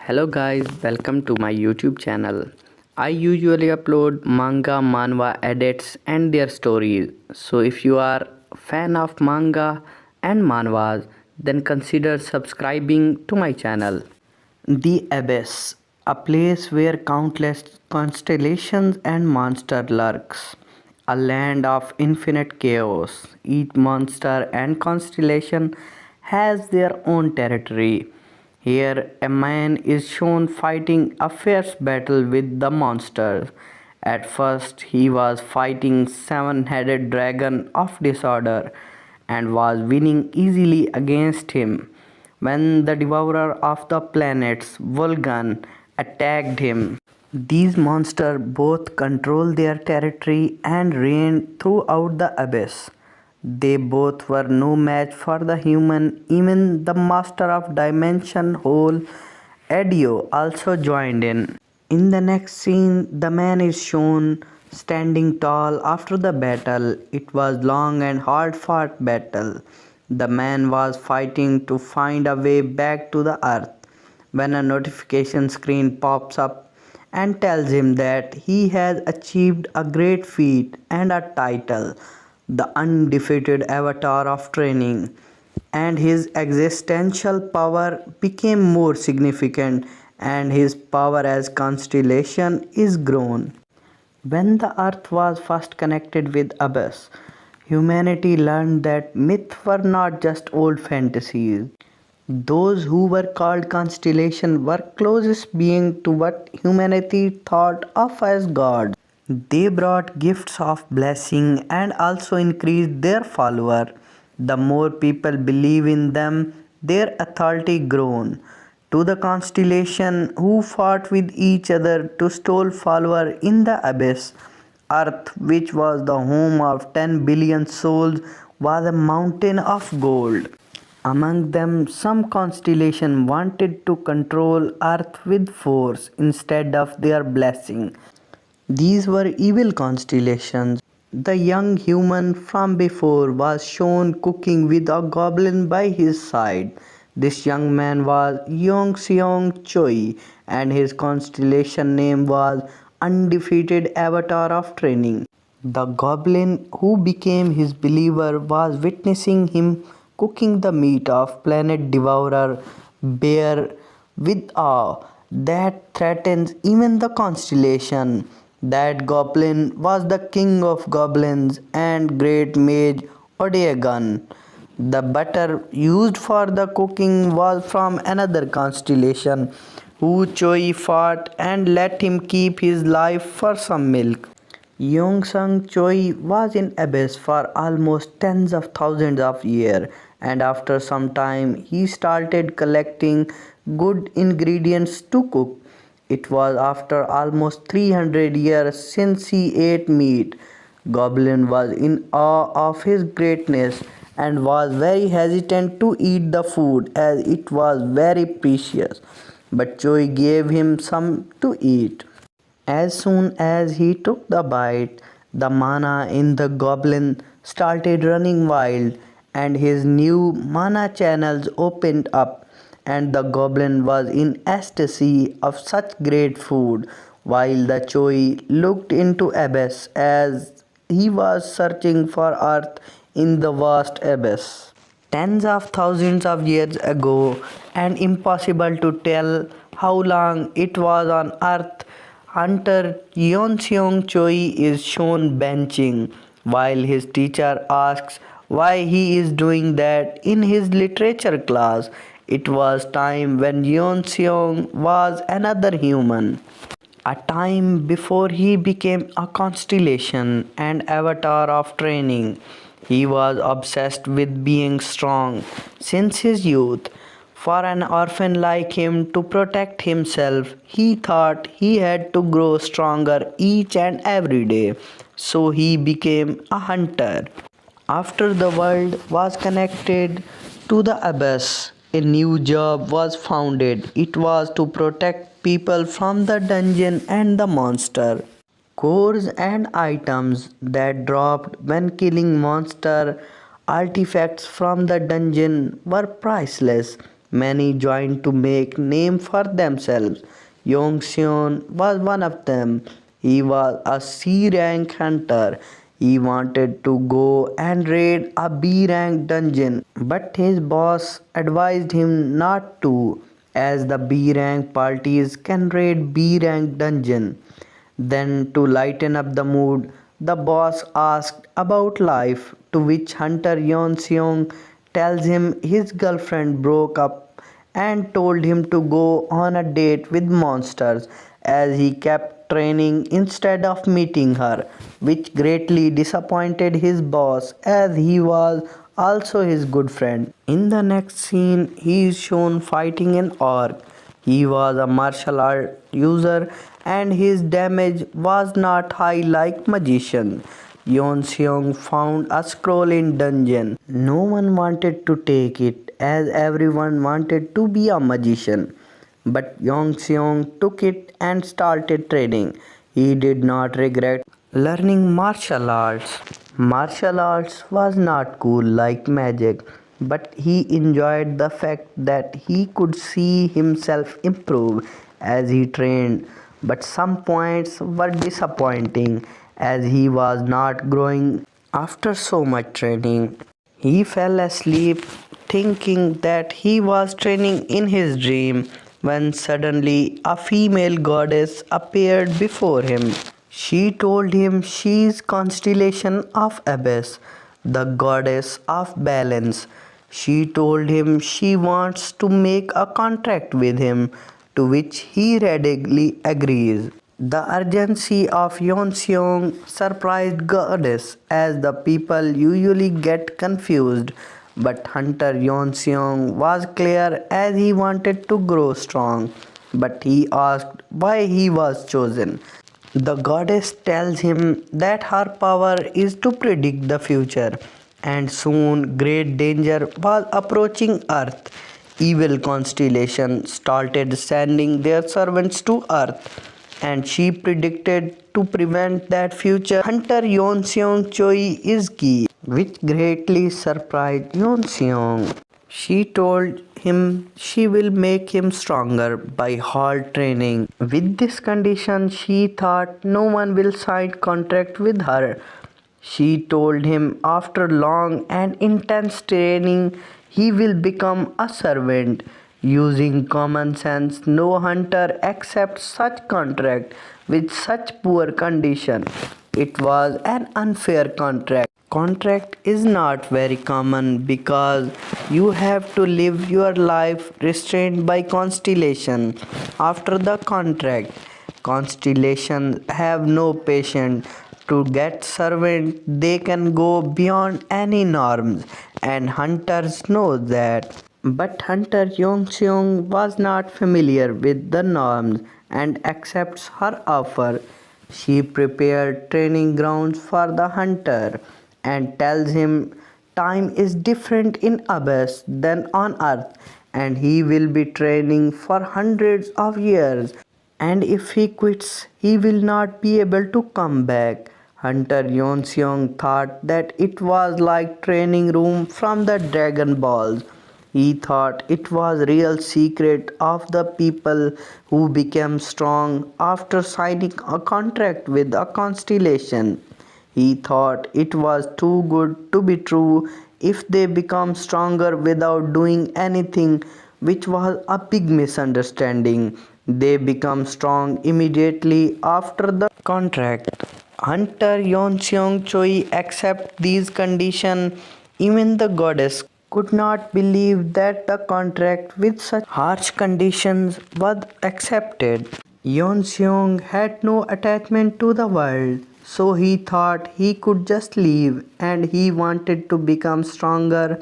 Hello guys, welcome to my YouTube channel. I usually upload manga, manhwa edits and their stories. So if you are a fan of manga and manhwas, then consider subscribing to my channel. The Abyss, a place where countless constellations and monster lurks. A land of infinite chaos. Each monster and constellation has their own territory. Here, a man is shown fighting a fierce battle with the monsters. At first, he was fighting seven-headed dragon of disorder and was winning easily against him. When the devourer of the planets, Vulcan, attacked him, these monsters both control their territory and reign throughout the abyss. They both were no match for the human. Even the master of dimension hole, Edio, also joined in. In the next scene, the man is shown standing tall after the battle. It was long and hard-fought battle. The man was fighting to find a way back to the earth when a notification screen pops up and tells him that he has achieved a great feat and a title, the undefeated avatar of training, and his existential power became more significant and his power as constellation is grown. When the earth was first connected with Abyss, humanity learned that myths were not just old fantasies. Those who were called constellation were closest being to what humanity thought of as gods. They brought gifts of blessing and also increased their follower. The more people believe in them, their authority grown. To the constellation who fought with each other to stole follower in the abyss, Earth, which was the home of 10 billion souls, was a mountain of gold. Among them, some constellation wanted to control Earth with force instead of their blessing. These were evil constellations. The young human from before was shown cooking with a goblin by his side. This young man was Yong Seong Choi, and his constellation name was Undefeated Avatar of Training. The goblin who became his believer was witnessing him cooking the meat of planet devourer bear with awe that threatens even the constellation. That goblin was the king of goblins and great mage Odeagan. The butter used for the cooking was from another constellation who Choi fought and let him keep his life for some milk. Yongsung Choi was in abyss for almost tens of thousands of years, and after some time he started collecting good ingredients to cook. It was after almost 300 years since he ate meat. Goblin was in awe of his greatness and was very hesitant to eat the food as it was very precious. But Choi gave him some to eat. As soon as he took the bite, the mana in the goblin started running wild, and his new mana channels opened up, and the goblin was in ecstasy of such great food, while the Choi looked into abyss as he was searching for earth in the vast abyss. Tens of thousands of years ago, and impossible to tell how long it was on earth, hunter Yeonseong Choi is shown benching while his teacher asks why he is doing that in his literature class. It was time when Yeonseong was another human. A time before he became a constellation and avatar of training. He was obsessed with being strong since his youth. For an orphan like him to protect himself, he thought he had to grow stronger each and every day. So he became a hunter. After the world was connected to the abyss, a new job was founded. It was to protect people from the dungeon and the monster. Cores and items that dropped when killing monster artifacts from the dungeon were priceless. Many joined to make name for themselves. Yong Seon was one of them. He was a C rank hunter. He wanted to go and raid a B rank dungeon, but his boss advised him not to, as the B rank parties can raid B rank dungeon. Then, to lighten up the mood, the boss asked about life, to which Hunter Yeon Seong tells him his girlfriend broke up and told him to go on a date with monsters as he kept training instead of meeting her, which greatly disappointed his boss as he was also his good friend. In the next scene, he is shown fighting an orc. He was a martial art user and his damage was not high like magician. Yeon Seong found a scroll in dungeon. No one wanted to take it as everyone wanted to be a magician. But Yeon Seong took it and started training. He did not regret learning martial arts. Martial arts was not cool like magic, but he enjoyed the fact that he could see himself improve as he trained. But some points were disappointing as he was not growing after so much training. He fell asleep thinking that he was training in his dream when suddenly a female goddess appeared before him. She told him she is Constellation of Abyss, the goddess of balance. She told him she wants to make a contract with him, to which he readily agrees. The urgency of Yeon Seong surprised goddess as the people usually get confused, but Hunter Yeon Seong was clear as he wanted to grow strong, but he asked why he was chosen. The goddess tells him that her power is to predict the future, and soon great danger was approaching Earth. Evil Constellation started sending their servants to Earth, and she predicted to prevent that future. Hunter Yeon Seong Choi is key, which greatly surprised Yeon Seong. She told him she will make him stronger by hard training. With this condition, she thought no one will sign contract with her. She told him after long and intense training, he will become a servant. Using common sense, no hunter accepts such contract with such poor condition. It was an unfair contract. Contract is not very common because you have to live your life restrained by constellation. After the contract, constellations have no patience to get servant. They can go beyond any norms, and hunters know that. But Hunter Yeon Seong was not familiar with the norms and accepts her offer. She prepared training grounds for the hunter and tells him time is different in Abyss than on Earth and he will be training for hundreds of years, and if he quits he will not be able to come back. Hunter Yeon Seong thought that it was like training room from the Dragon Balls. He thought it was real secret of the people who became strong after signing a contract with a constellation. He thought it was too good to be true if they become stronger without doing anything, which was a big misunderstanding. They become strong immediately after the contract. Hunter Yeon Seong Choi accept these conditions. Even the goddess could not believe that the contract with such harsh conditions was accepted. Yeon Seong had no attachment to the world, so he thought he could just leave, and he wanted to become stronger.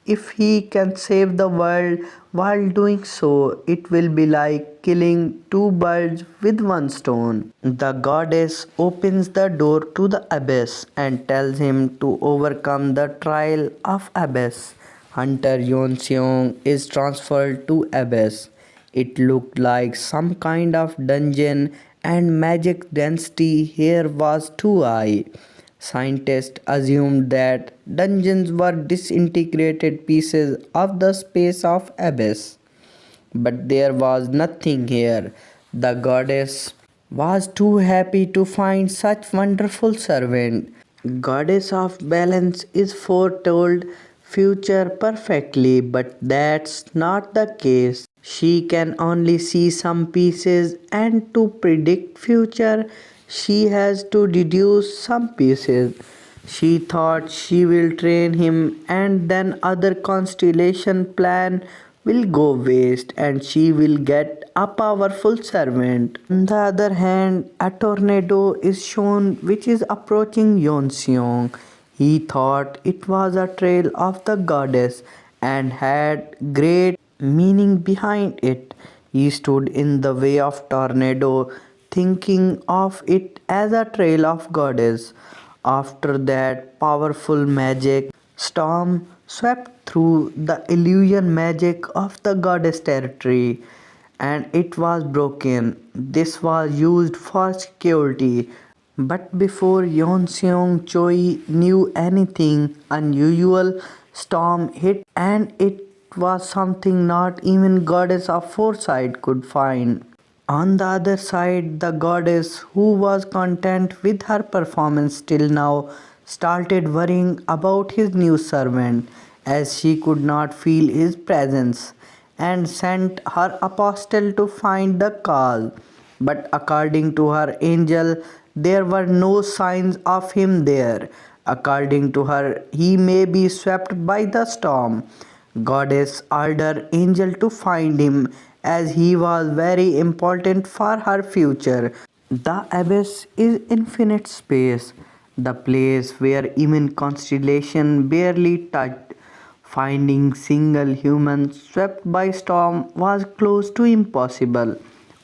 If he can save the world while doing so, it will be like killing two birds with one stone. The goddess opens the door to the abyss and tells him to overcome the trial of abyss. Hunter Yeon Seong is transferred to abyss. It looked like some kind of dungeon and magic density here was too high. Scientists assumed that dungeons were disintegrated pieces of the space of abyss. But there was nothing here. The goddess was too happy to find such wonderful servant. Goddess of balance is foretold future perfectly, but that's not the case. She can only see some pieces, and to predict future she has to deduce some pieces. She thought she will train him, and then other constellation plan will go waste and she will get a powerful servant. On the other hand, a tornado is shown which is approaching Yonseong. He thought it was a trail of the goddess and had great meaning behind it. He stood in the way of tornado, thinking of it as a trail of goddess. After that, powerful magic storm swept through the illusion magic of the goddess territory and it was broken. This was used for security. But before Yeon Seong Choi knew anything, unusual storm hit and it was something not even goddess of foresight could find. On the other side, the goddess, who was content with her performance till now, started worrying about his new servant as she could not feel his presence and sent her apostle to find the cause. But according to her angel, there were no signs of him there. According to her, he may be swept by the storm. Goddess ordered angel to find him as he was very important for her future. The abyss is infinite space, the place where even constellation barely touched. Finding single human swept by storm was close to impossible.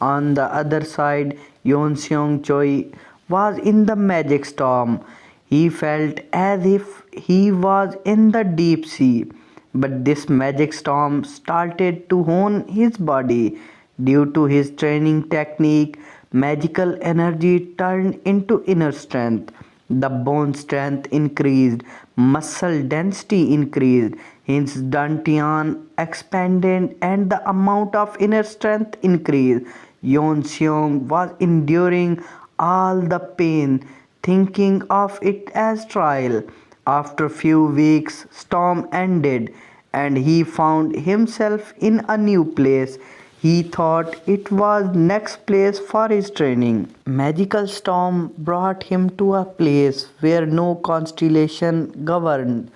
On the other side, Yon Seong Choi was in the magic storm. He felt as if he was in the deep sea. But this magic storm started to hone his body. Due to his training technique, magical energy turned into inner strength. The bone strength increased, muscle density increased, his dantian expanded, and the amount of inner strength increased. Yon Seong was enduring all the pain, thinking of it as trial. After few weeks, storm ended, and he found himself in a new place. He thought it was next place for his training. Magical storm brought him to a place where no constellation governed.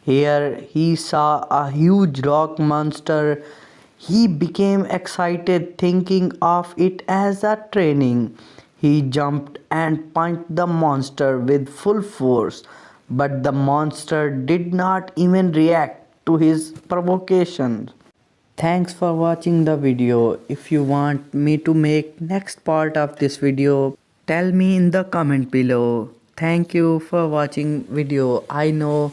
Here he saw a huge rock monster. He became excited thinking of it as a training. He jumped and punched the monster with full force, but the monster did not even react to his provocation. Thanks for watching the video. If you want me to make next part of this video, tell me in the comment below. Thank you for watching video. I know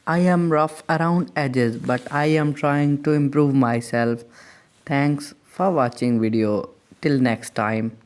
I am rough around edges, but I am trying to improve myself. Thanks for watching video. Till next time.